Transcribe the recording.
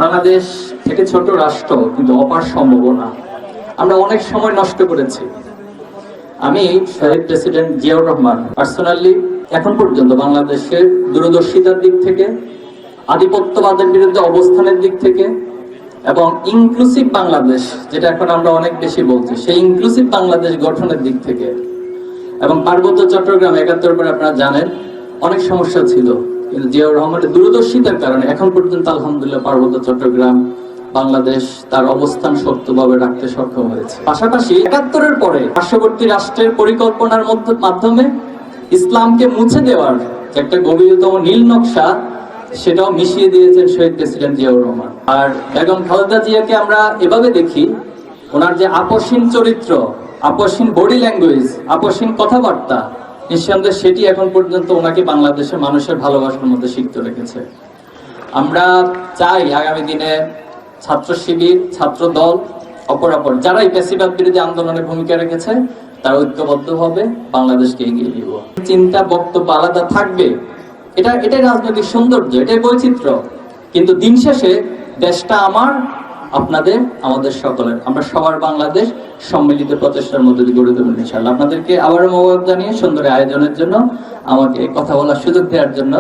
বাংলাদেশ থেকে ছোট রাষ্ট্র, কিন্তু অপার সম্ভাবনা। আমরা অনেক সময় নষ্ট করেছি। আমি শহীদ প্রেসিডেন্ট জিয়াউর রহমান পার্সোনালি এখন পর্যন্ত বাংলাদেশের দূরদর্শিতার দিক থেকে, আধিপত্যবাদের বিরুদ্ধে অবস্থানের দিক থেকে এবং ইনক্লুসিভ বাংলাদেশ, যেটা এখন আমরা অনেক বেশি বলছি, সেই ইনক্লুসিভ বাংলাদেশ গঠনের দিক থেকে এবং পার্বত্য চট্টগ্রাম ৭১ পরে আপনারা জানেন অনেক সমস্যা ছিল, কিন্তু জিয়াউর রহমানের দূরদর্শিতার কারণে এখন পর্যন্ত আলহামদুলিল্লাহ পার্বত্য চট্টগ্রাম বাংলাদেশ তার অবস্থান শক্তভাবে রাখতে সক্ষম হয়েছে। পাশাপাশি ৭১-এর পরে পার্শ্ববর্তী রাষ্ট্রের পরিকল্পনার মাধ্যমে ইসলামকে মুছে দেওয়ার যে একটা গভীরতম নীল নকশা, সেটাও মিশিয়ে দিয়েছেন শহীদ প্রেসিডেন্ট জিয়াউর রহমান। আর বেগম খালেদা জিয়াকে আমরা এভাবে দেখি, ওনার যে আপসহীন চরিত্র, আপসহীন বডি ল্যাঙ্গুয়েজ, আপসহীন কথাবার্তা, নিঃসন্দেহে সেটি এখন পর্যন্ত ওনাকে বাংলাদেশের মানুষের ভালোবাসার মধ্যে সিক্ত রেখেছে। আমরা চাই আগামী দিনে ছাত্র শিবির, ছাত্র দল, অপরাপর যারা এই ফ্যাসিবাদ বিরোধী আন্দোলনে ভূমিকা রেখেছে, তারা ঐক্যবদ্ধ হবে, বাংলাদেশকে এগিয়ে নিব। চিন্তা বক্তব্য আলাদা থাকবে, এটাই রাজনৈতিক সৌন্দর্য, এটাই বৈচিত্র্য, কিন্তু দিন শেষে দেশটা আমার, আপনাদের, আমাদের সকলের। আমরা সবার বাংলাদেশ সম্মিলিত প্রচেষ্টার মধ্যে দিয়ে গড়ে তুলব ইনশাআল্লাহ। আপনাদেরকে আবারও মোবারক জানিয়ে সুন্দর আয়োজনের জন্য, আমাকে কথা বলার সুযোগ দেওয়ার জন্য